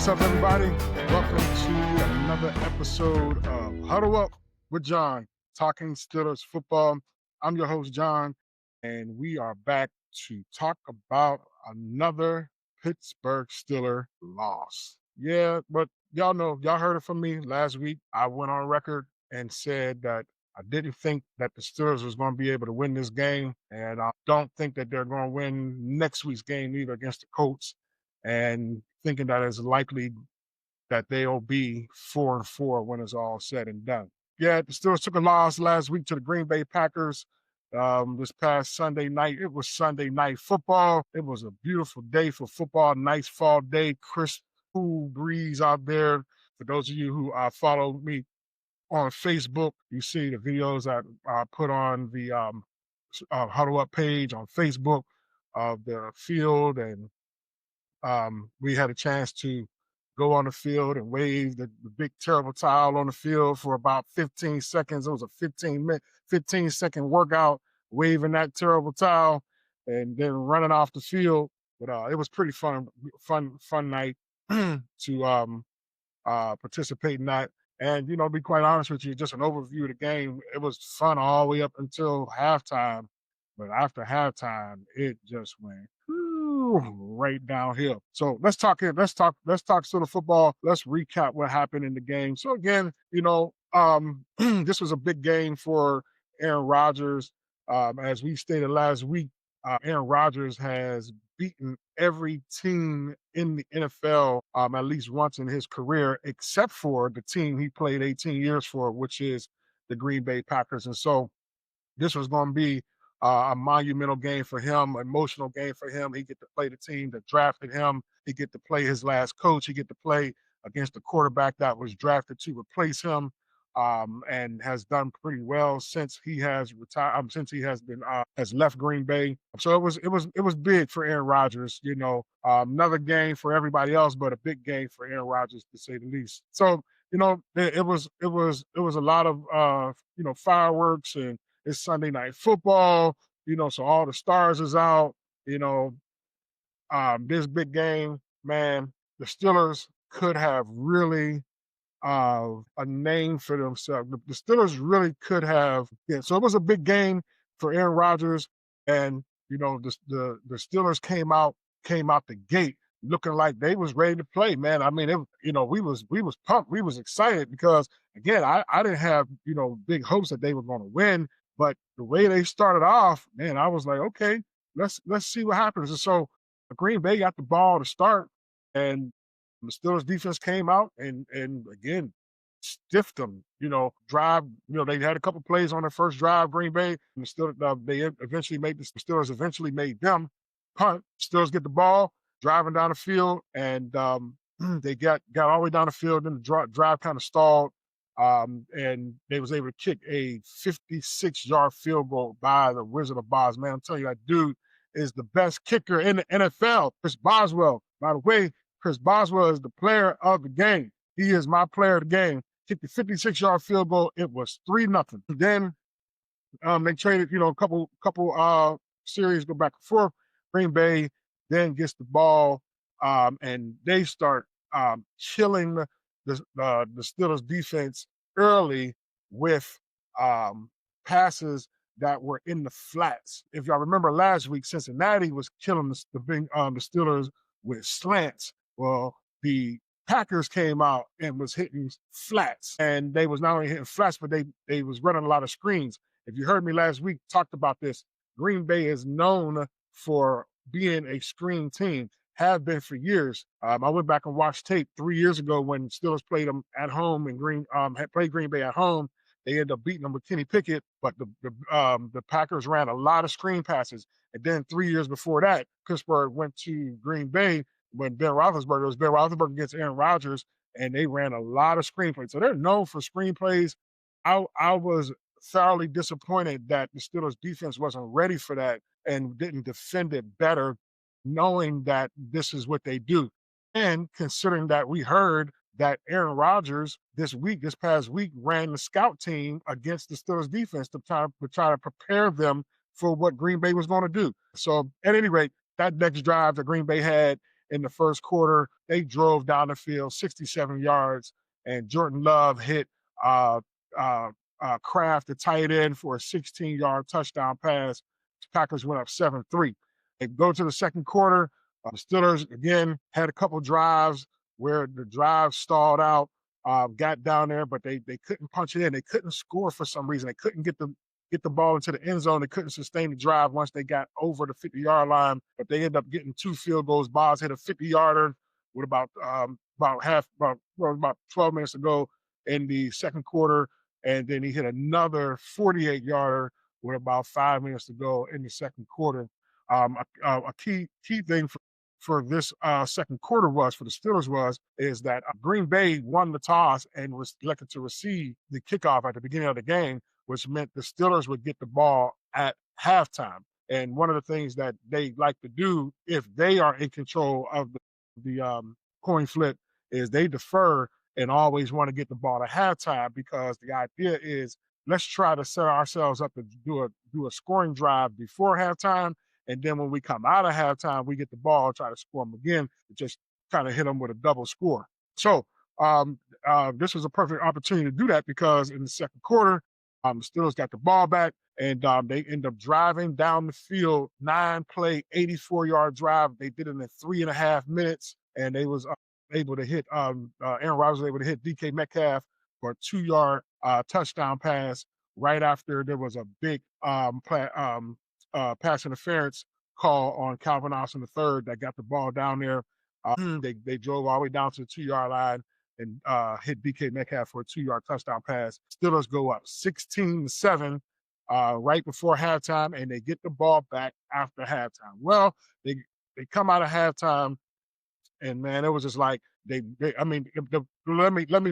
What's up, everybody? Welcome to another episode of Huddle Up with John, talking Steelers football. I'm your host, John, and we are back to talk about another Pittsburgh Steeler loss. Yeah, but y'all know, y'all heard it from me last week. I went on record and said that I didn't think that the Steelers was going to be able to win this game, and I don't think that they're going to win next week's game either against the Colts. And thinking that it's likely that they'll be 4-4 when it's all said and done. Yeah, the Steelers took a loss last week to the Green Bay Packers. This past Sunday night, it was Sunday night football. It was a beautiful day for football, nice fall day, crisp, cool breeze out there. For those of you who follow me on Facebook, you see the videos that I put on the Huddle Up page on Facebook of the field, and we had a chance to go on the field and wave the big terrible towel on the field for about 15 seconds. It was a 15-second workout, waving that terrible towel and then running off the field. But it was pretty fun night to participate in that. And, to be quite honest with you, just an overview of the game, it was fun all the way up until halftime. But after halftime, it just went right downhill. So let's talk sort of football. Let's recap what happened in the game. So again, this was a big game for Aaron Rodgers. As we stated last week, Aaron Rodgers has beaten every team in the NFL at least once in his career, except for the team he played 18 years for, which is the Green Bay Packers. And so this was going to be a monumental game for him, emotional game for him. He get to play the team that drafted him. He get to play his last coach. He get to play against the quarterback that was drafted to replace him, and has done pretty well since he has retired. Since he has been has left Green Bay. So it was big for Aaron Rodgers. Another game for everybody else, but a big game for Aaron Rodgers to say the least. So it was a lot of fireworks, and it's Sunday night football, so all the stars is out, this big game, man. The Steelers could have really a name for themselves. The Steelers really could have. Yeah, so it was a big game for Aaron Rodgers, and the Steelers came out the gate looking like they was ready to play, man. I mean, we was pumped, we was excited because again, I didn't have big hopes that they were going to win, but the way they started off, man, I was like, okay, let's see what happens. And so Green Bay got the ball to start, and the Steelers defense came out and again stiffed them. Drive. They had a couple plays on their first drive. Green Bay, and the Steelers eventually made them punt. Steelers get the ball, driving down the field, and they got all the way down the field. Then the drive kind of stalled, and they was able to kick a 56-yard field goal by the Wizard of Oz. Man, I'm telling you, that dude is the best kicker in the NFL. Chris Boswell. By the way, Chris Boswell is the player of the game. He is my player of the game. Kicked the 56-yard field goal. It was 3-0. Then they traded, a couple series, go back and forth. Green Bay then gets the ball, and they start killing the Steelers defense early with passes that were in the flats. If y'all remember last week, Cincinnati was killing the Steelers with slants. Well, the Packers came out and was hitting flats, and they was not only hitting flats, but they was running a lot of screens. If you heard me last week, talked about this. Green Bay is known for being a screen team, have been for years. I went back and watched tape 3 years ago when Steelers played them at home, and had played Green Bay at home. They ended up beating them with Kenny Pickett, but the Packers ran a lot of screen passes. And then 3 years before that, Pittsburgh went to Green Bay when Ben Roethlisberger against Aaron Rodgers, and they ran a lot of screenplays. So they're known for screenplays. I was thoroughly disappointed that the Steelers defense wasn't ready for that and didn't defend it better, knowing that this is what they do. And considering that we heard that Aaron Rodgers this past week, ran the scout team against the Steelers defense to try to prepare them for what Green Bay was going to do. So at any rate, that next drive that Green Bay had, in the first quarter. They drove down the field 67 yards, and Jordan Love hit uh, uh, Kraft, the tight end, for a 16-yard touchdown pass. The Packers went up 7-3. They go to the second quarter. The Steelers, again, had a couple drives where the drive stalled out, got down there, but they couldn't punch it in. They couldn't score for some reason. They couldn't get the ball into the end zone. They couldn't sustain the drive once they got over the 50-yard line, but they ended up getting 2 field goals. Boz hit a 50-yarder with about 12 minutes to go in the second quarter, and then he hit another 48-yarder with about 5 minutes to go in the second quarter. A key thing for this second quarter for the Steelers is that Green Bay won the toss and was elected to receive the kickoff at the beginning of the game, which meant the Steelers would get the ball at halftime. And one of the things that they like to do if they are in control of the coin flip is they defer and always want to get the ball at halftime, because the idea is, let's try to set ourselves up to do a scoring drive before halftime, and then when we come out of halftime, we get the ball, try to score them again, just kind of hit them with a double score. So this was a perfect opportunity to do that, because in the second quarter, the Steelers got the ball back, and they end up driving down the field, 9-play, 84-yard drive. They did it in 3.5 minutes, and they was able to hit Aaron Rodgers was able to hit DK Metcalf for a 2-yard touchdown pass right after there was a big pass interference call on Calvin Austin III that got the ball down there. They drove all the way down to the 2-yard line and hit DK Metcalf for a 2-yard touchdown pass. Steelers go up 16-7 right before halftime, and they get the ball back after halftime. Well, they come out of halftime, and man, it was just like let me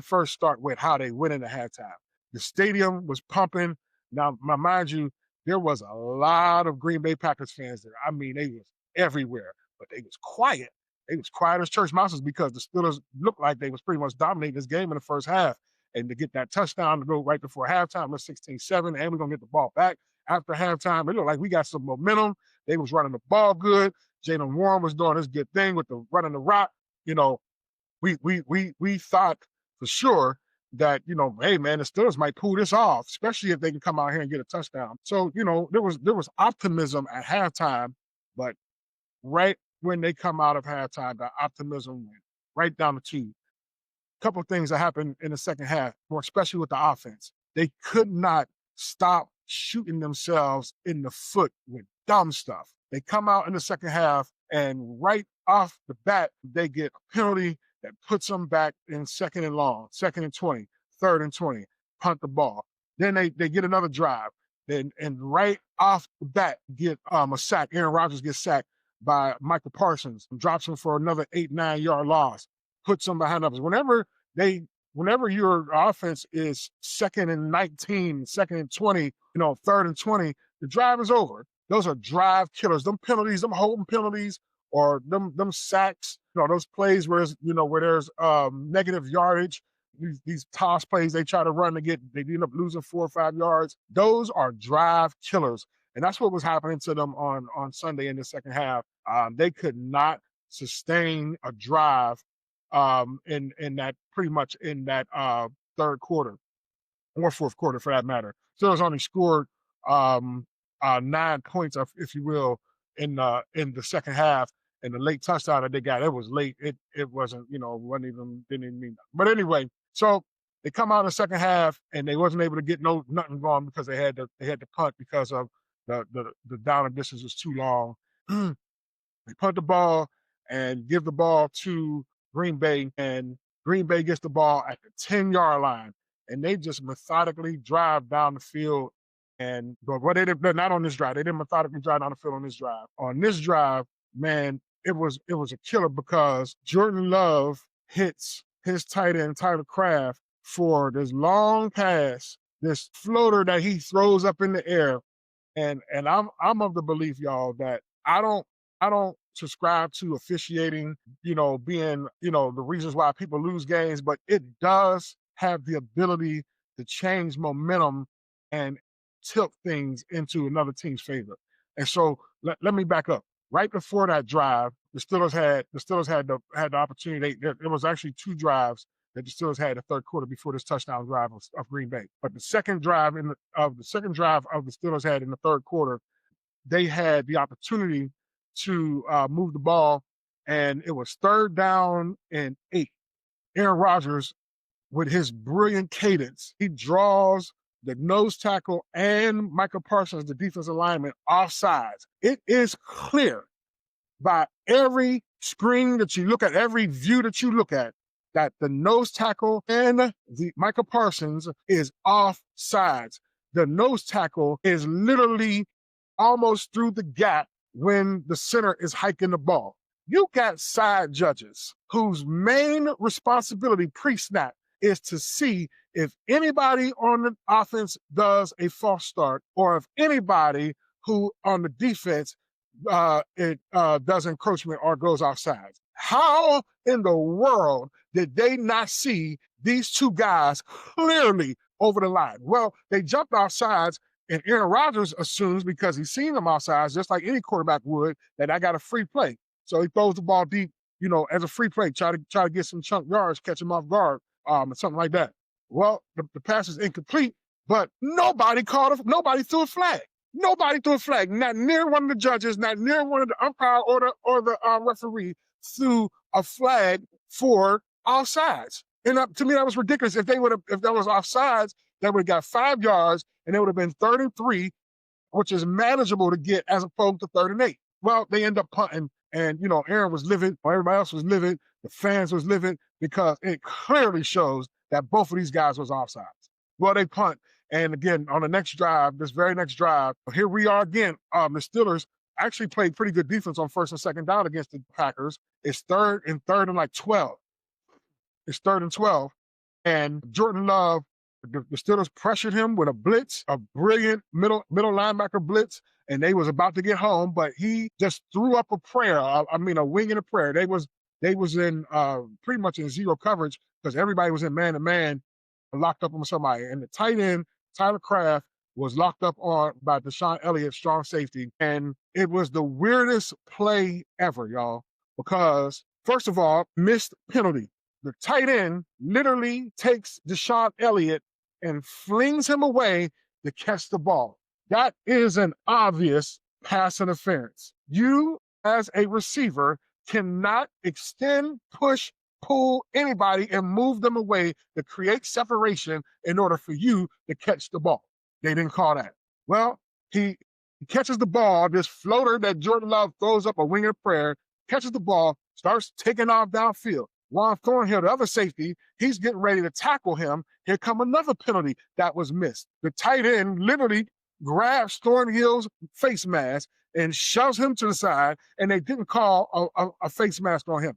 first start with how they went into halftime. The stadium was pumping. Now, mind you, there was a lot of Green Bay Packers fans there. I mean, they was everywhere, but they was quiet. They was quiet as church mouses, because the Steelers looked like they was pretty much dominating this game in the first half. And to get that touchdown to go right before halftime, was 16-7, and we're going to get the ball back after halftime. It looked like we got some momentum. They was running the ball good. Jalen Warren was doing his good thing with the running the rock. You know, we thought for sure that, hey man, the Steelers might pull this off, especially if they can come out here and get a touchdown. So, there was optimism at halftime, but right when they come out of halftime, the optimism went right down the tube. Couple of things that happened in the second half, more especially with the offense. They could not stop shooting themselves in the foot with dumb stuff. They come out in the second half, and right off the bat, they get a penalty that puts them back in second and long, second and 20, third and 20, punt the ball. Then they get another drive. And right off the bat, get a sack. Aaron Rodgers gets sacked by Michael Parsons and drops him for another 8-9-yard loss. Puts them behind us. Whenever your offense is second and 19, second and 20, third and 20, the drive is over. Those are drive killers. Them penalties, them holding penalties, or them sacks, those plays where there's negative yardage, these toss plays they try to run they end up losing 4 or 5 yards. Those are drive killers. And that's what was happening to them on Sunday in the second half. They could not sustain a drive in that pretty much in that third quarter or fourth quarter for that matter. Steelers only scored 9 points, if you will, in the second half. And the late touchdown that they got, it was late. It wasn't, didn't even mean nothing. But anyway, so they come out in the second half and they wasn't able to get nothing going, because they had to punt because of the down and distance was too long. They punt the ball and give the ball to Green Bay, and Green Bay gets the ball at the 10-yard line, and they just methodically drive down the field. But they didn't, not on this drive. They didn't methodically drive down the field on this drive. On this drive, man, it was a killer, because Jordan Love hits his tight end Tyler Kraft for this long pass, this floater that he throws up in the air. And I'm of the belief, y'all, that I don't subscribe to officiating, being, the reasons why people lose games, but it does have the ability to change momentum and tilt things into another team's favor. And so let me back up. Right before that drive, the opportunity. There was actually 2 drives that the Steelers had in the third quarter before this touchdown drive of Green Bay. But the second drive of the Steelers had in the third quarter, they had the opportunity to move the ball, and it was third down and 8. Aaron Rodgers, with his brilliant cadence, he draws the nose tackle and Michael Parsons, the defensive lineman, offsides. It is clear by every screen that you look at, every view that you look at, that the nose tackle and the Michael Parsons is off sides. The nose tackle is literally almost through the gap when the center is hiking the ball. You got side judges whose main responsibility pre-snap is to see if anybody on the offense does a false start, or if anybody who on the defense does encroachment or goes offside. How in the world did they not see these 2 guys clearly over the line? Well, they jumped off sides, and Aaron Rodgers assumes, because he's seen them off sides, just like any quarterback would, that I got a free play. So he throws the ball deep, as a free play, try to get some chunk yards, catch him off guard, or something like that. Well, the pass is incomplete, but nobody threw a flag. Nobody threw a flag. Not near one of the judges, not near one of the umpire or the referee threw a flag for offsides. And to me, that was ridiculous. If that was offsides, they would have got 5 yards, and it would have been 3rd and 3, which is manageable to get as opposed to 3rd and 8. Well, they end up punting, and Aaron was livid, or everybody else was livid, the fans was livid, because it clearly shows that both of these guys was offsides. Well, they punt, and again, on the next drive, this very next drive, here we are again. The Steelers actually played pretty good defense on 1st and 2nd down against the Packers. It's third and like 12. It's 3rd and 12, and Jordan Love, the Steelers pressured him with a blitz, a brilliant middle linebacker blitz, and they was about to get home, but he just threw up a prayer. A wing and a prayer. They was in pretty much in zero coverage, because everybody was in man-to-man, locked up on somebody. And the tight end, Tyler Kraft, was locked up on by Deshaun Elliott, strong safety. And it was the weirdest play ever, y'all, because, first of all, missed penalty. The tight end literally takes Deshaun Elliott and flings him away to catch the ball. That is an obvious pass interference. You, as a receiver, cannot extend, push, pull anybody and move them away to create separation in order for you to catch the ball. They didn't call that. Well, he catches the ball, this floater that Jordan Love throws up a wing and a prayer, catches the ball, starts taking off downfield. Juan Thornhill, the other safety, he's getting ready to tackle him. Here come another penalty that was missed. The tight end literally grabs Thornhill's face mask and shoves him to the side, and they didn't call a face mask on him,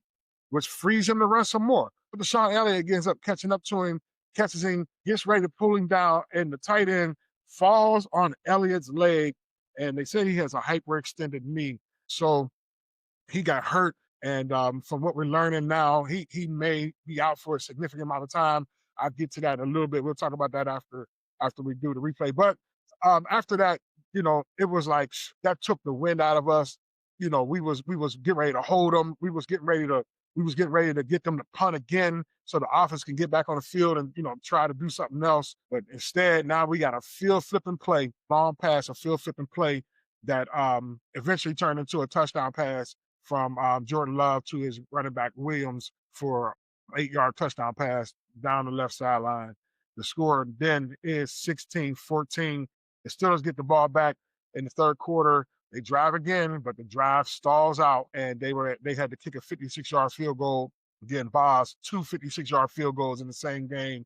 which frees him to run some more. But Deshaun Elliott ends up catching up to him, catches him, gets ready to pull him down, and the tight end falls on Elliott's leg, and they say he has a hyperextended knee. So he got hurt, and from what we're learning now, he may be out for a significant amount of time. I'll get to that in a little bit. We'll talk about that after we do the replay. But after that, it was like that took the wind out of us. We was getting ready to hold them. We was getting ready to get them to punt again so the offense can get back on the field and, try to do something else. But instead, now we got a field flipping play, long pass, a field flipping play that eventually turned into a touchdown pass from Jordan Love to his running back Williams for 8-yard touchdown pass down the left sideline. The score then is 16-14. The Steelers get the ball back in the third quarter. They drive again, but the drive stalls out, and they had to kick a 56-yard field goal. Again, Boz, 2 56-yard field goals in the same game.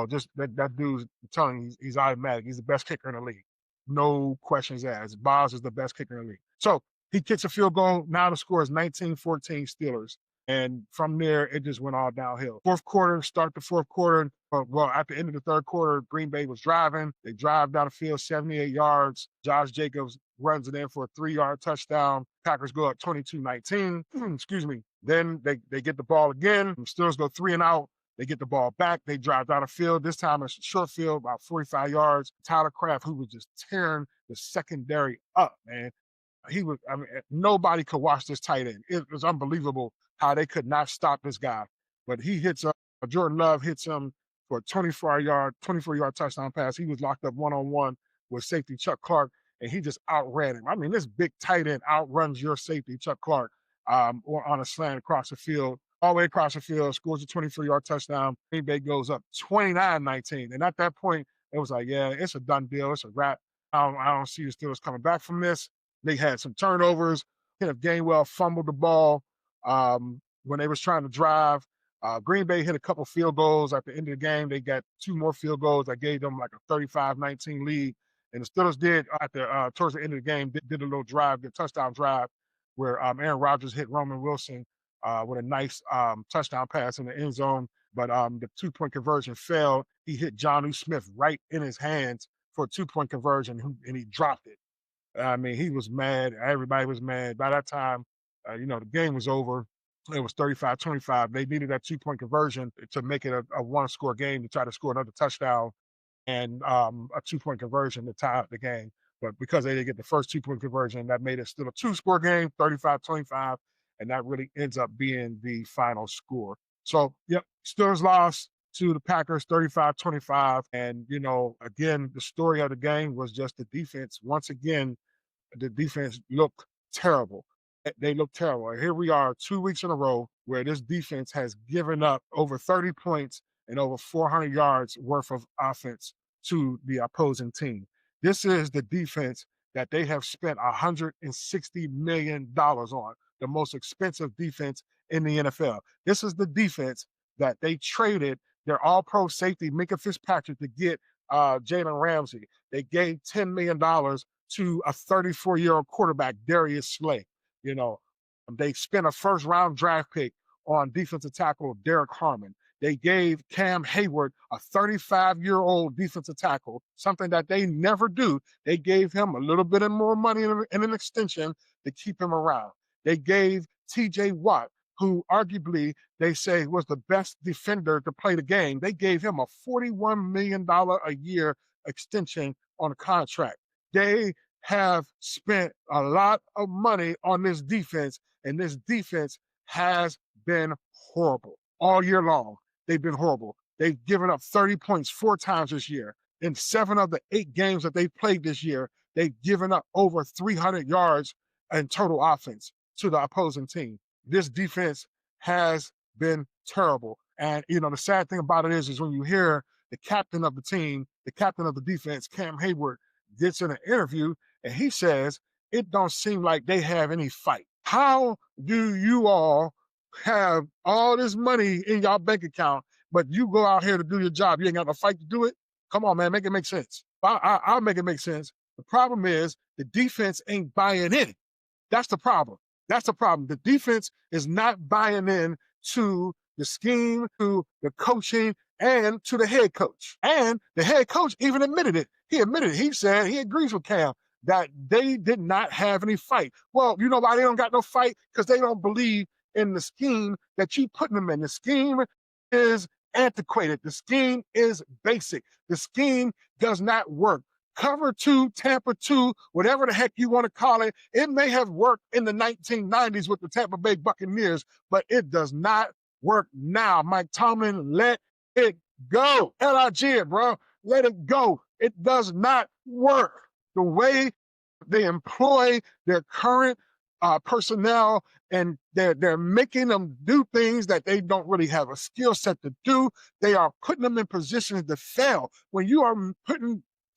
Just that dude's, I'm telling you, he's automatic. He's the best kicker in the league. No questions asked. Boz is the best kicker in the league. So he kicks a field goal. Now the score is 19-14 Steelers. And from there, it just went all downhill. Fourth quarter, start the fourth quarter. Well, at the end of the third quarter, Green Bay was driving. They drive down the field 78 yards. Josh Jacobs runs it in for a 3-yard touchdown. Packers go up 22-19. Excuse me. Then they get the ball again. The Steelers go 3 and out. They get the ball back. They drive down the field. This time it's a short field, about 45 yards. Tyler Kraft, who was just tearing the secondary up, man. He was, I mean, nobody could watch this tight end. It was unbelievable how they could not stop this guy. But he hits Jordan Love hits him for a 24-yard touchdown pass. He was locked up one-on-one with safety Chuck Clark, and he just outran him. I mean, this big tight end outruns your safety Chuck Clark or on a slant across the field, all the way across the field, scores a 24-yard touchdown. Green Bay goes up 29-19. And at that point, it was like, yeah, it's a done deal. It's a wrap. I don't see the Steelers coming back from this. They had some turnovers. Kenneth Gainwell fumbled the ball when they was trying to drive. Green Bay hit a couple field goals at the end of the game. They got 2 more field goals that gave them like a 35-19 lead. And the Steelers did towards the end of the game did a little drive, the touchdown drive, where Aaron Rodgers hit Roman Wilson with a nice touchdown pass in the end zone. But the 2-point conversion failed. He hit Jonnu Smith right in his hands for a 2-point conversion, and he dropped it. I mean, he was mad. Everybody was mad. By that time, the game was over. It was 35-25. They needed that 2-point conversion to make it a one-score game to try to score another touchdown and a 2-point conversion to tie up the game. But because they didn't get the first 2-point conversion, that made it still a 2-score game, 35-25, and that really ends up being the final score. So, yep, Steelers lost to the Packers 35-25. And, again, the story of the game was just the defense. Once again, the defense looked terrible. They look terrible. And here we are 2 weeks in a row where this defense has given up over 30 points and over 400 yards worth of offense to the opposing team. This is the defense that they have spent $160 million on, the most expensive defense in the NFL. This is the defense that they traded their all-pro safety, Minka Fitzpatrick, to get Jalen Ramsey. They gave $10 million to a 34-year-old quarterback, Darius Slay. They spent a first-round draft pick on defensive tackle Derek Harmon. They gave Cam Hayward, a 35-year-old defensive tackle, something that they never do. They gave him a little bit more money and an extension to keep him around. They gave T.J. Watt, who arguably they say was the best defender to play the game. They gave him a $41 million a year extension on a contract. They have spent a lot of money on this defense, and this defense has been horrible all year long. They've been horrible. They've given up 30 points 4 times this year. In 7 of the 8 games that they've played this year, they've given up over 300 yards in total offense to the opposing team. This defense has been terrible. And, the sad thing about it is when you hear the captain of the team, the captain of the defense, Cam Hayward, gets in an interview and he says, it don't seem like they have any fight. How do you all have all this money in your bank account, but you go out here to do your job? You ain't got no fight to do it? Come on, man, make it make sense. I'll make it make sense. The problem is the defense ain't buying in. That's the problem. That's the problem. The defense is not buying in to the scheme, to the coaching, and to the head coach. And the head coach even admitted it. He admitted it. He said he agrees with Cam that they did not have any fight. Well, you know why they don't got no fight? Because they don't believe in the scheme that you putting them in. The scheme is antiquated. The scheme is basic. The scheme does not work. Cover 2, Tampa 2, whatever the heck you want to call it. It may have worked in the 1990s with the Tampa Bay Buccaneers, but it does not work now. Mike Tomlin, let it go. L-I-G it, bro. Let it go. It does not work. The way they employ their current personnel, and they're making them do things that they don't really have a skill set to do. They are putting them in positions to fail. When you are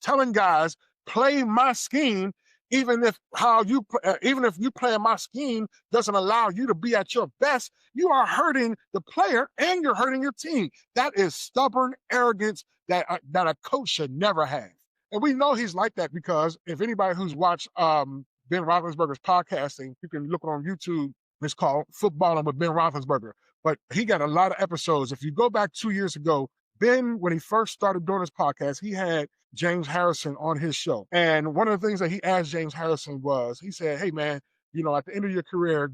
telling guys, play my scheme, even if you playing my scheme doesn't allow you to be at your best, you are hurting the player and you're hurting your team. That is stubborn arrogance that a coach should never have. And we know he's like that because if anybody who's watched Ben Roethlisberger's podcasting, you can look on YouTube. It's called Footballing with Ben Roethlisberger. But he got a lot of episodes. If you go back 2 years ago, Ben, when he first started doing his podcast, he had James Harrison on his show. And one of the things that he asked James Harrison was, he said, hey, man, at the end of your career,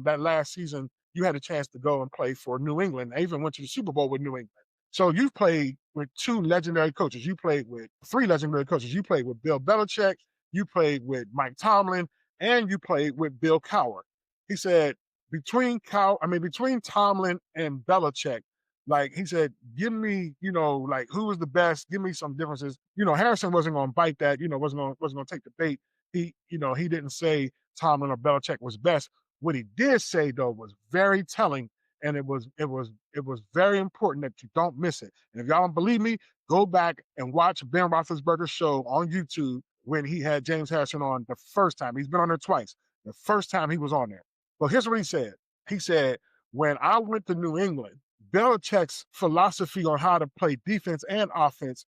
that last season, you had a chance to go and play for New England. I even went to the Super Bowl with New England. So you've played with 2 legendary coaches. You played with 3 legendary coaches. You played with Bill Belichick. You played with Mike Tomlin. and you played with Bill Cowher. He said, between Tomlin and Belichick, like he said, give me, like who was the best? Give me some differences. Harrison wasn't going to bite that. Wasn't going to take the bait. He didn't say Tomlin or Belichick was best. What he did say though was very telling, and it was very important that you don't miss it. And if y'all don't believe me, go back and watch Ben Roethlisberger's show on YouTube when he had James Harrison on the first time. He's been on there twice. The first time he was on there. Well, here's what he said. He said, when I went to New England, Belichick's philosophy on how to play defense and offense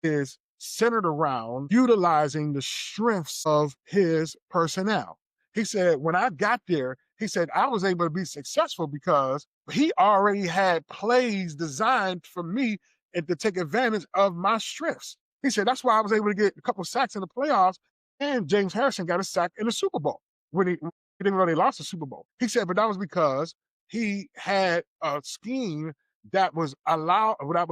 is centered around utilizing the strengths of his personnel. He said, when I got there, he said, I was able to be successful because he already had plays designed for me and to take advantage of my strengths. He said, that's why I was able to get a couple of sacks in the playoffs, and James Harrison got a sack in the Super Bowl when he didn't really lost the Super Bowl. He said, but that was because he had a scheme that was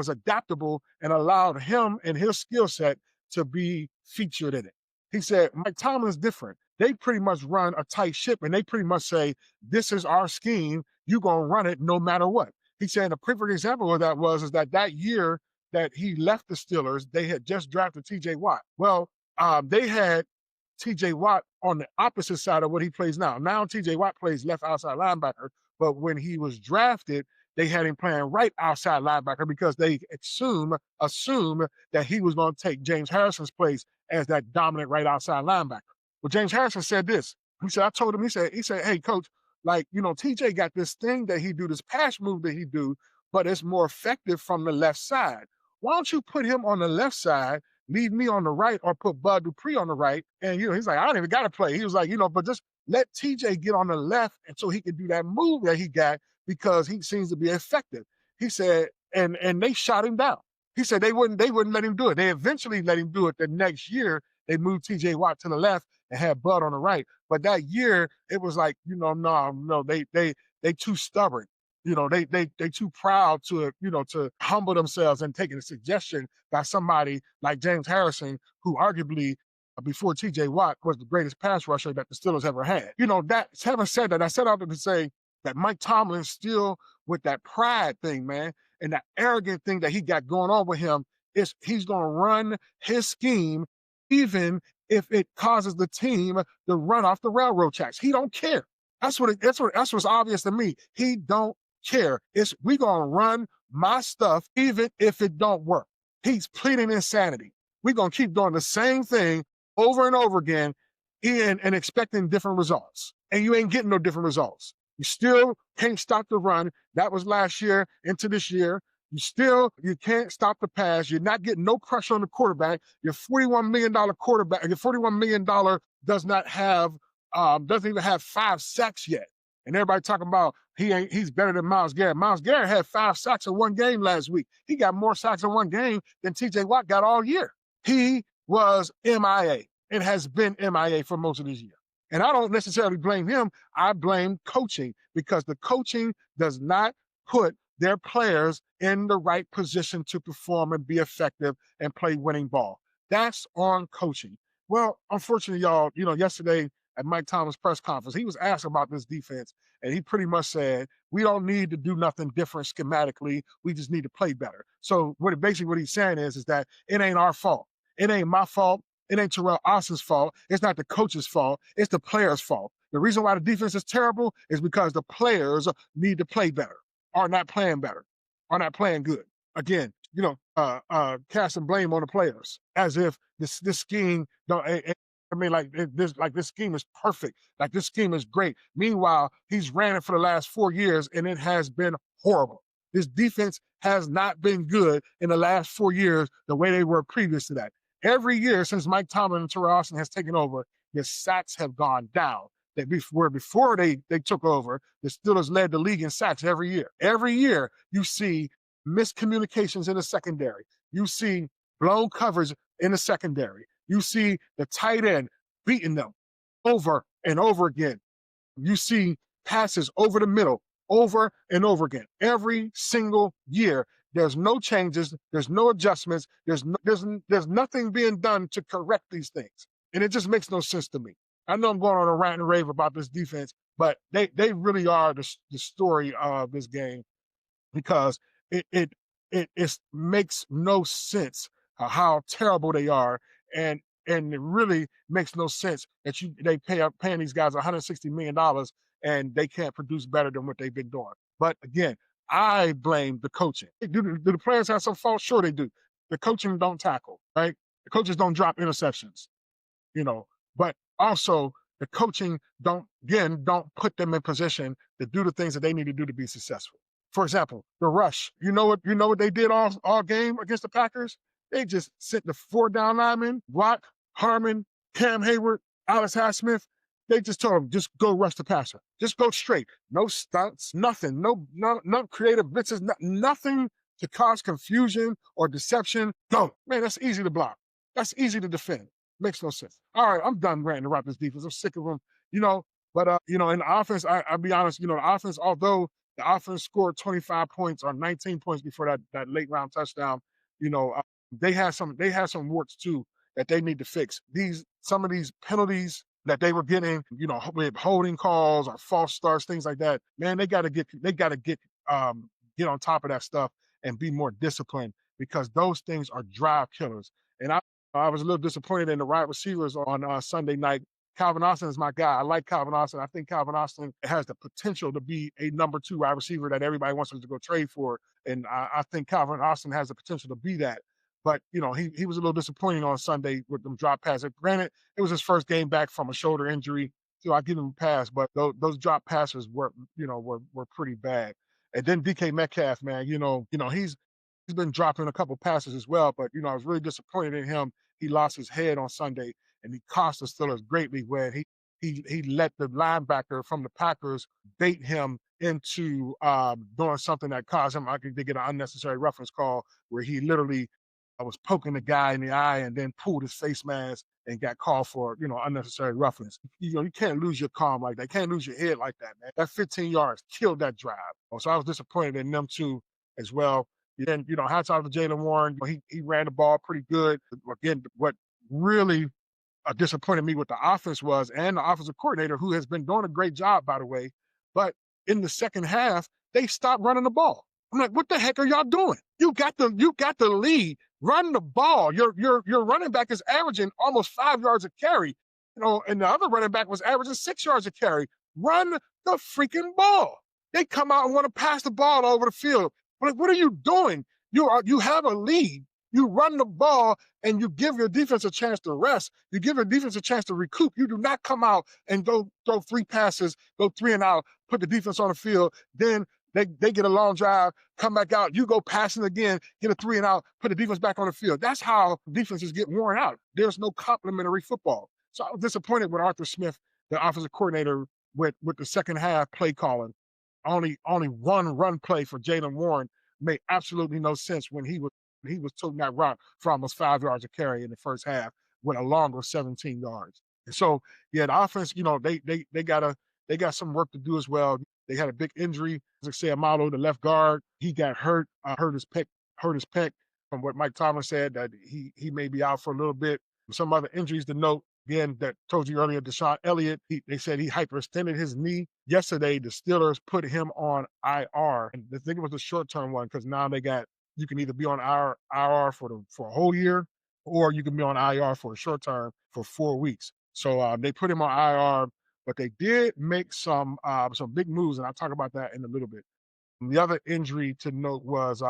adaptable and allowed him and his skill set to be featured in it. He said, Mike Tomlin's different. They pretty much run a tight ship, and they pretty much say, this is our scheme. You're going to run it no matter what. He said a perfect example of that is that year that he left the Steelers, they had just drafted T.J. Watt. Well, they had T.J. Watt on the opposite side of what he plays now. Now T.J. Watt plays left outside linebacker, but when he was drafted, they had him playing right outside linebacker because they assume that he was going to take James Harrison's place as that dominant right outside linebacker. Well, James Harrison said this. He said, I told him, he said, hey, coach, TJ got this thing that he do, this pass move that he do, but it's more effective from the left side. Why don't you put him on the left side, leave me on the right, or put Bud Dupree on the right? And, he's like, I don't even got to play. He was like, but just let TJ get on the left and so he can do that move that he got because he seems to be effective. He said, and they shot him down. He said they wouldn't let him do it. They eventually let him do it the next year. They moved TJ Watt to the left and had Bud on the right. But that year, it was like, no, they too stubborn. They too proud to humble themselves and taking a suggestion by somebody like James Harrison, who arguably before TJ Watt was the greatest pass rusher that the Steelers ever had. Having said that, I set out to say that Mike Tomlin still with that pride thing, man, and that arrogant thing that he got going on with him is he's going to run his scheme even if it causes the team to run off the railroad tracks. He don't care. That's what's obvious to me. He don't care. We gonna run my stuff even if it don't work. He's pleading insanity. We're gonna keep doing the same thing over and over again and expecting different results. And you ain't getting no different results. You still can't stop the run. That was last year into this year. You can't stop the pass. You're not getting no pressure on the quarterback. Your $41 million quarterback, your $41 million doesn't even have 5 sacks yet. And everybody talking about he's better than Myles Garrett. Myles Garrett had 5 sacks in one game last week. He got more sacks in one game than TJ Watt got all year. He was MIA. It has been MIA for most of this year. And I don't necessarily blame him. I blame coaching because the coaching does not put their players in the right position to perform and be effective and play winning ball. That's on coaching. Well, unfortunately, y'all, yesterday at Mike Tomlin's press conference, he was asked about this defense, and he pretty much said, we don't need to do nothing different schematically. We just need to play better. So what he's saying is that it ain't our fault. It ain't my fault. It ain't Terrell Austin's fault. It's not the coach's fault. It's the players' fault. The reason why the defense is terrible is because the players need to play better, are not playing better, are not playing good. Again, casting blame on the players as if this scheme this scheme is perfect. Like this scheme is great. Meanwhile, he's ran it for the last 4 years and it has been horrible. This defense has not been good in the last 4 years the way they were previous to that. Every year since Mike Tomlin and Terrell Austin has taken over, the sacks have gone down. Before they took over, the Steelers led the league in sacks every year. Every year you see miscommunications in the secondary. You see blown coverage in the secondary. You see the tight end beating them over and over again. You see passes over the middle over and over again. Every single year, there's no changes. There's no adjustments. There's nothing being done to correct these things. And it just makes no sense to me. I know I'm going on a rant and rave about this defense, but they really are the story of this game because it it it makes no sense how terrible they are, and it really makes no sense that they paying these guys $160 million and they can't produce better than what they've been doing. But again, I blame the coaching. Do the players have some fault? Sure, they do. The coaching don't tackle, right? The coaches don't drop interceptions, you know. But also the coaching don't put them in position to do the things that they need to do to be successful. For example, the rush. You know what they did all game against the Packers? They just sent the four down linemen, Watt, Harmon, Cam Hayward, Alex Highsmith. They just told them, just go rush the passer. Just go straight. No stunts, nothing. No creative blitzes, nothing to cause confusion or deception. Go. Man, that's easy to block. That's easy to defend. Makes no sense. All right, I'm done ranting about this defense. I'm sick of them, you know. But in the offense, I'll be honest, the offense, although the offense scored 25 points or 19 points before that late round touchdown, you know, uh, they had some warts too that they need to fix. Some of these penalties that they were getting, with holding calls or false starts, things like that. Man, they got to get on top of that stuff and be more disciplined because those things are drive killers. And I was a little disappointed in the wide receivers on Sunday night. Calvin Austin is my guy. I like Calvin Austin. I think Calvin Austin has the potential to be a number 2 wide receiver that everybody wants us to go trade for. And I think Calvin Austin has the potential to be that. But, he was a little disappointing on Sunday with them drop passes. Granted, it was his first game back from a shoulder injury, so I give him a pass. But those drop passes were pretty bad. And then DK Metcalf, man, he's been dropping a couple passes as well. But, I was really disappointed in him. He lost his head on Sunday, and he cost the Steelers greatly when he let the linebacker from the Packers bait him into doing something that caused him, I think, to get an unnecessary reference call where he literally was poking the guy in the eye and then pulled his face mask and got called for, unnecessary roughness. You can't lose your calm like that. You can't lose your head like that, man. That 15 yards killed that drive. So I was disappointed in them too as well. Then, hats off to Jalen Warren. He ran the ball pretty good. Again, what really disappointed me with the offense was, and the offensive coordinator, who has been doing a great job, by the way, but in the second half, they stopped running the ball. I'm like, what the heck are y'all doing? You got the lead. Run the ball. Your running back is averaging almost 5 yards a carry, and the other running back was averaging 6 yards a carry. Run the freaking ball. They come out and want to pass the ball all over the field. I'm like, what are you doing? You have a lead. You run the ball and you give your defense a chance to rest. You give your defense a chance to recoup. You do not come out and go throw 3 passes, go 3 and out, put the defense on the field. Then they get a long drive, come back out. You go passing again, get a 3 and out, put the defense back on the field. That's how defenses get worn out. There's no complementary football. So I was disappointed with Arthur Smith, the offensive coordinator, with the second half play calling. Only one run play for Jalen Warren made absolutely no sense when he was toting that rock for almost 5 yards of carry in the first half with a longer 17 yards. And so, yeah, the offense, they got some work to do as well. They had a big injury. As I say, Amalo, the left guard, he got hurt, hurt his pec. From what Mike Thomas said, that he may be out for a little bit. Some other injuries to note. Again, that told you earlier, Deshaun Elliott, they said he hyperextended his knee. Yesterday, the Steelers put him on IR. And I think it was a short-term one because now you can either be on IR for a whole year or you can be on IR for a short term for 4 weeks. So they put him on IR, but they did make some big moves, and I'll talk about that in a little bit. The other injury to note was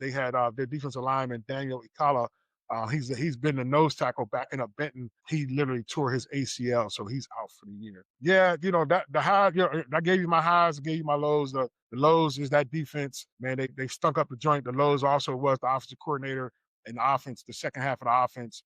they had their defensive lineman, Daniel Ikala. He's been the nose tackle backing up Benton. He literally tore his ACL, so he's out for the year. Yeah, that the high. I gave you my highs, I gave you my lows. The lows is that defense, man. They stunk up the joint. The lows also was the offensive coordinator and the offense. The second half of the offense,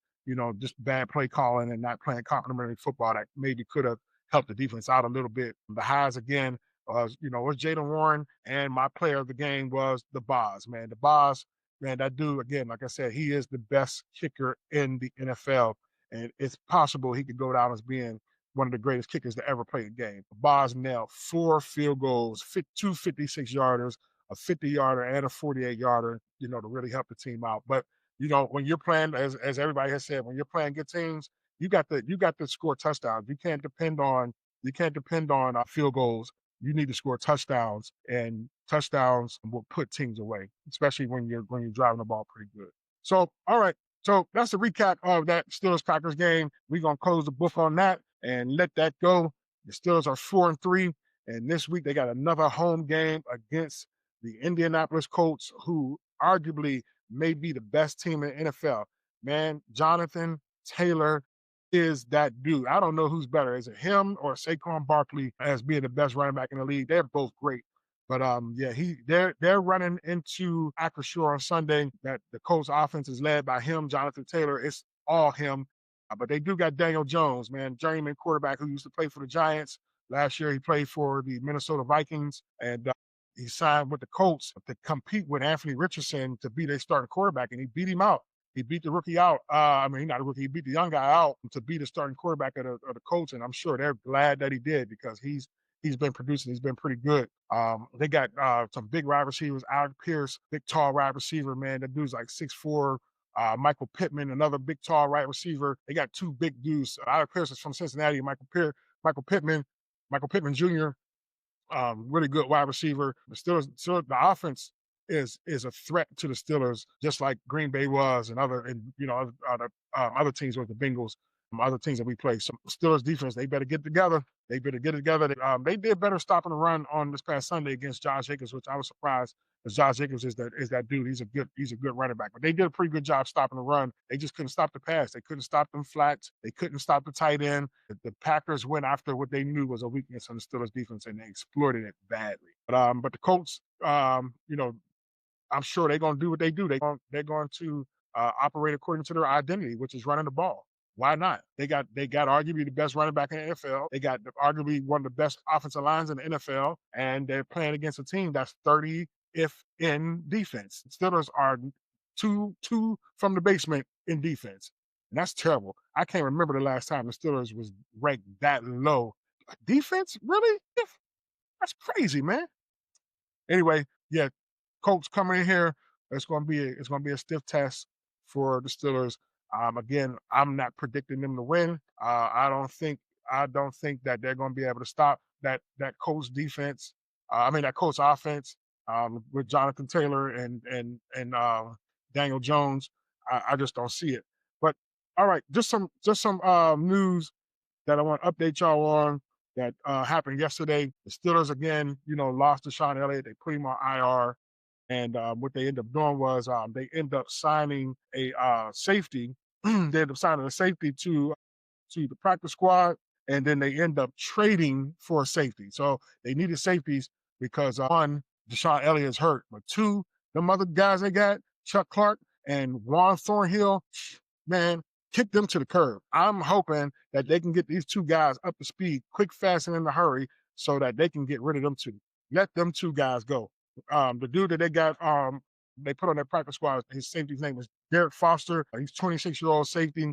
just bad play calling and not playing complementary football that maybe could have helped the defense out a little bit. The highs again was Jalen Warren, and my player of the game was the Boz, man. The Boz, man, that dude, again, like I said, he is the best kicker in the NFL, and it's possible he could go down as being one of the greatest kickers to ever play a game. Boz nailed 4 field goals, 2 56-yarders, a 50-yarder, and a 48-yarder, to really help the team out. But, when you're playing, as everybody has said, when you're playing good teams, you got to score touchdowns. You can't depend on field goals. You need to score touchdowns, and touchdowns will put teams away, especially when you're driving the ball pretty good. So, all right. So that's a recap of that Steelers Packers game. We're gonna close the book on that and let that go. The Steelers are 4-3, and this week they got another home game against the Indianapolis Colts, who arguably may be the best team in the NFL. Man, Jonathan Taylor is that dude. I don't know who's better. Is it him or Saquon Barkley as being the best running back in the league? They're both great. But yeah, they're running into Acrisure on Sunday. That the Colts offense is led by him, Jonathan Taylor. It's all him. But they do got Daniel Jones, man, journeyman quarterback who used to play for the Giants. Last year he played for the Minnesota Vikings, and he signed with the Colts to compete with Anthony Richardson to be their starting quarterback, and he beat him out. He beat the rookie out. I mean, not a rookie. He beat the young guy out to be the starting quarterback of the Colts, and I'm sure they're glad that he did because he's been producing. He's been pretty good. They got some big wide receivers. Alec Pierce, big tall wide receiver, man. That dude's like 6'4". Michael Pittman, another big tall wide receiver. They got two big dudes. Alec Pierce is from Cincinnati. Michael Pittman, Michael Pittman Jr. Really good wide receiver. The offense is a threat to the Steelers, just like Green Bay was, and other teams with the Bengals, other teams that we play. So Steelers defense, they better get together. They better get it together. They did better stopping the run on this past Sunday against Josh Jacobs, which I was surprised because Josh Jacobs is that dude. He's a good running back. But they did a pretty good job stopping the run. They just couldn't stop the pass. They couldn't stop them flats. They couldn't stop the tight end. The Packers went after what they knew was a weakness on the Steelers defense, and they exploited it badly. But the Colts, I'm sure they're going to do what they do. They're going to operate according to their identity, which is running the ball. Why not? They got arguably the best running back in the NFL. They got arguably one of the best offensive lines in the NFL, and they're playing against a team that's 30th in defense. Steelers are two from the basement in defense, and that's terrible. I can't remember the last time the Steelers was ranked that low. Defense, really? That's crazy, man. Anyway, yeah, Colts coming in here. It's gonna be a stiff test for the Steelers. Again, I'm not predicting them to win. I don't think that they're gonna be able to stop that Colts defense. That Colts offense with Jonathan Taylor and Daniel Jones. I just don't see it. But all right, just some news that I want to update y'all on that happened yesterday. The Steelers again, lost to Sean Elliott. They put him on IR, and what they ended up doing was they end up signing a safety. They end up signing a safety to the practice squad, and then they end up trading for a safety. So they needed safeties because one, Deshaun Elliott is hurt, but two, them other guys they got, Chuck Clark and Juan Thornhill, man, kick them to the curb. I'm hoping that they can get these two guys up to speed quick, fast, and in a hurry so that they can get rid of them two. Let them two guys go. The dude that they put on their practice squad, his safety's name is Derek Foster. He's 26-year-old safety.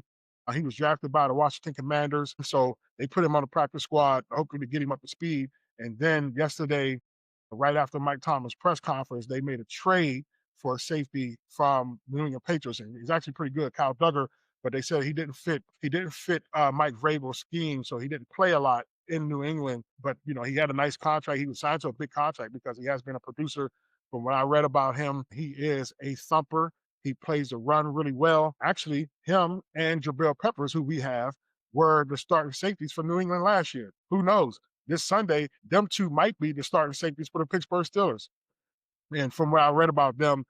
He was drafted by the Washington Commanders, so they put him on the practice squad, hoping to get him up to speed. And then yesterday, right after Mike Tomlin's press conference, they made a trade for a safety from New England Patriots, and he's actually pretty good, Kyle Duggar. But they said he didn't fit. He didn't fit Mike Vrabel's scheme, so he didn't play a lot in New England. But he had a nice contract. He was signed to a big contract because he has been a producer. From what I read about him, he is a thumper. He plays the run really well. Actually, him and Jabril Peppers, who we have, were the starting safeties for New England last year. Who knows? This Sunday, them two might be the starting safeties for the Pittsburgh Steelers. And from what I read about them,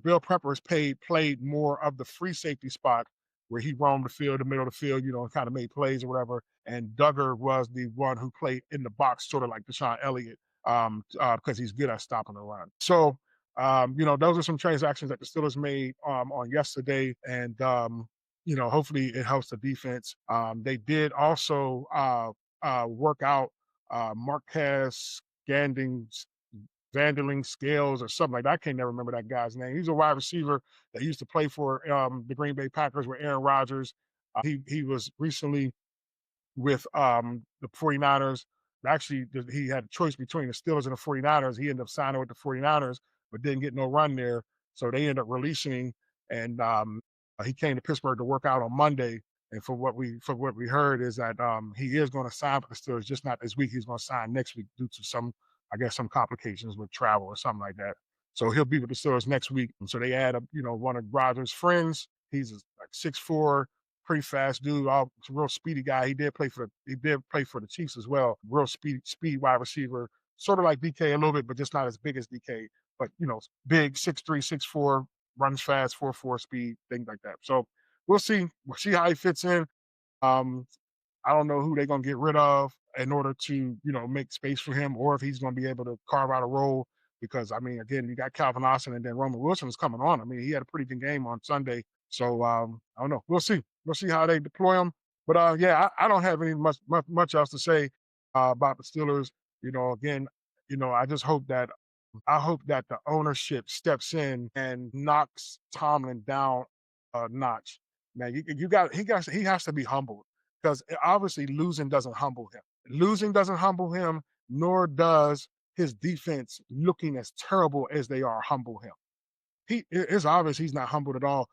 Bill Peppers played more of the free safety spot where he roamed the field, the middle of the field, and kind of made plays or whatever. And Duggar was the one who played in the box, sort of like Deshaun Elliott, because he's good at stopping the run. So, those are some transactions that the Steelers made on yesterday, and hopefully it helps the defense. They did also work out Marquez Vanderling Scales or something like that. I can't never remember that guy's name. He's a wide receiver that used to play for the Green Bay Packers with Aaron Rodgers. He was recently with the 49ers. Actually, he had a choice between the Steelers and the 49ers. He ended up signing with the 49ers, but didn't get no run there. So they ended up releasing him, and he came to Pittsburgh to work out on Monday. And for what we heard is that he is going to sign with the Steelers, just not this week. He's going to sign next week due to some, I guess, some complications with travel or something like that. So he'll be with the Steelers next week. And so they add up, one of Rodgers' friends. He's like 6'4", pretty fast dude, all real speedy guy. He did play for the Chiefs as well. Real speed wide receiver, sort of like DK a little bit, but just not as big as DK. But big 6'3", 6'4", runs fast, 4.4 speed, things like that. So we'll see. We'll see how he fits in. Um, I don't know who they're gonna get rid of in order to, make space for him, or if he's gonna be able to carve out a role. Because I mean, again, you got Calvin Austin and then Roman Wilson is coming on. I mean, he had a pretty good game on Sunday. So I don't know. We'll see. We'll see how they deploy him. But yeah, I don't have any much else to say about the Steelers. Again, I hope that the ownership steps in and knocks Tomlin down a notch. Man, he has to be humbled because obviously losing doesn't humble him. Losing doesn't humble him, nor does his defense looking as terrible as they are humble him. It's obvious he's not humbled at all.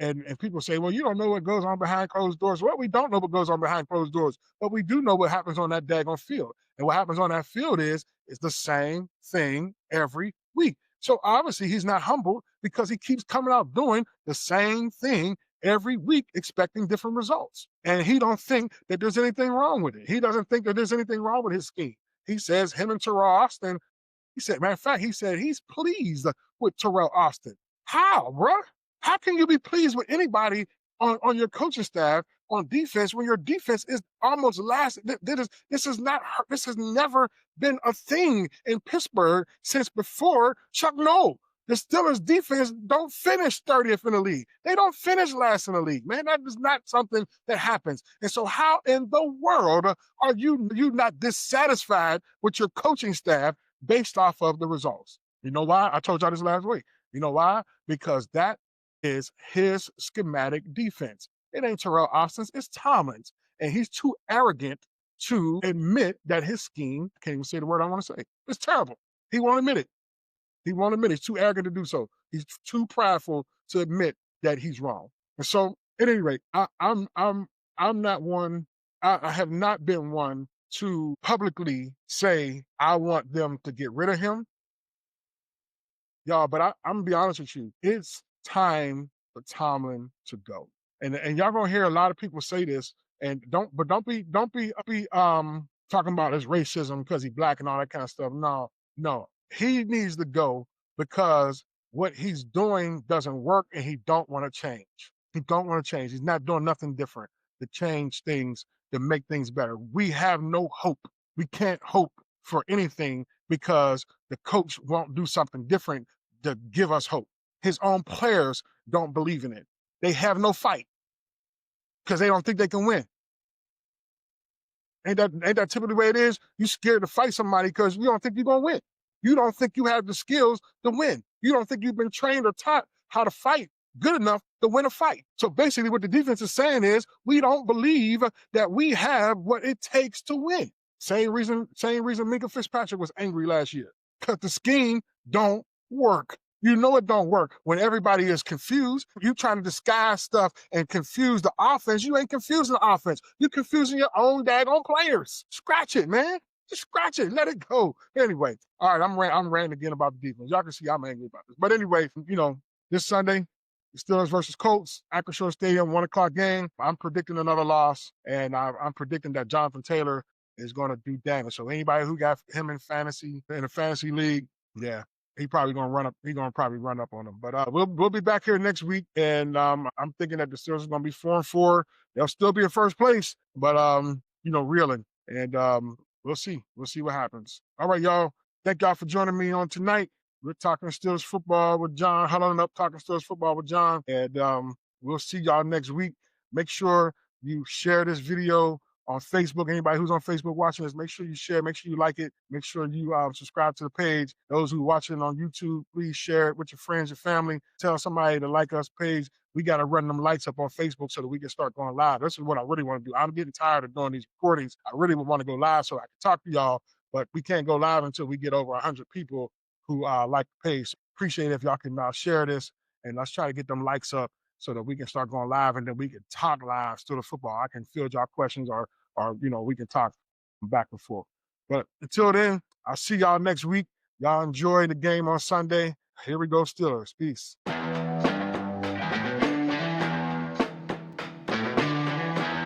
And people say, well, you don't know what goes on behind closed doors. Well, we don't know what goes on behind closed doors, but we do know what happens on that daggone field. And what happens on that field is the same thing every week. So obviously he's not humbled because he keeps coming out doing the same thing every week, expecting different results. And he don't think that there's anything wrong with it. He doesn't think that there's anything wrong with his scheme. He says him and Terrell Austin, he said, matter of fact, he said he's pleased with Terrell Austin. How, bruh? How can you be pleased with anybody on your coaching staff on defense when your defense is almost last? This has never been a thing in Pittsburgh since before Chuck Noll. The Steelers defense don't finish 30th in the league. They don't finish last in the league, man. That is not something that happens. And so how in the world are you not dissatisfied with your coaching staff based off of the results? You know why? I told y'all this last week. You know why? Because that is his schematic defense. It ain't Terrell Austin's, it's Tomlin's. And he's too arrogant to admit that his scheme, I can't even say the word I want to say, it's terrible. He won't admit it. He won't admit it. He's too arrogant to do so. He's too prideful to admit that he's wrong. And so, at any rate, I'm not one. I have not been one to publicly say I want them to get rid of him, y'all. But I'm gonna be honest with you. It's time for Tomlin to go. And y'all gonna hear a lot of people say this. And don't be talking about his racism because he's black and all that kind of stuff. No, no. He needs to go because what he's doing doesn't work and he don't want to change. He don't want to change. He's not doing nothing different to change things, to make things better. We have no hope. We can't hope for anything because the coach won't do something different to give us hope. His own players don't believe in it. They have no fight because they don't think they can win. Ain't that typically the way it is? You scared to fight somebody because you don't think you're gonna win. You don't think you have the skills to win. You don't think you've been trained or taught how to fight good enough to win a fight. So basically what the defense is saying is we don't believe that we have what it takes to win. Same reason Minka Fitzpatrick was angry last year. Because the scheme don't work. You know it don't work when everybody is confused. You trying to disguise stuff and confuse the offense. You ain't confusing the offense. You're confusing your own daggone players. Scratch it, man. Just scratch it. Let it go. Anyway, all right, I'm ranting again about the defense. Y'all can see I'm angry about this. But anyway, this Sunday, Steelers versus Colts, Acrisure Stadium, 1:00 game. I'm predicting another loss, and I'm predicting that Jonathan Taylor is going to do damage. So anybody who got him in a fantasy league, yeah, he's probably gonna run up. He's gonna probably run up on them. But we'll be back here next week, and I'm thinking that the Steelers are gonna be 4-4. They'll still be in first place, but reeling. And we'll see. We'll see what happens. All right, y'all. Thank y'all for joining me on tonight. We're talking Steelers football with John. Huddling up, talking Steelers football with John, and we'll see y'all next week. Make sure you share this video on Facebook. Anybody who's on Facebook watching this, make sure you share, make sure you like it, make sure you subscribe to the page. Those who are watching on YouTube, please share it with your friends, your family. Tell somebody to like us page. We got to run them lights up on Facebook so that we can start going live. This is what I really want to do. I'm getting tired of doing these recordings. I really want to go live so I can talk to y'all, but we can't go live until we get over 100 people who like the page. So appreciate it if y'all can share this, and let's try to get them likes up so that we can start going live and then we can talk live still the football. I can field y'all questions or we can talk back and forth. But until then, I'll see y'all next week. Y'all enjoy the game on Sunday. Here we go, Steelers. Peace.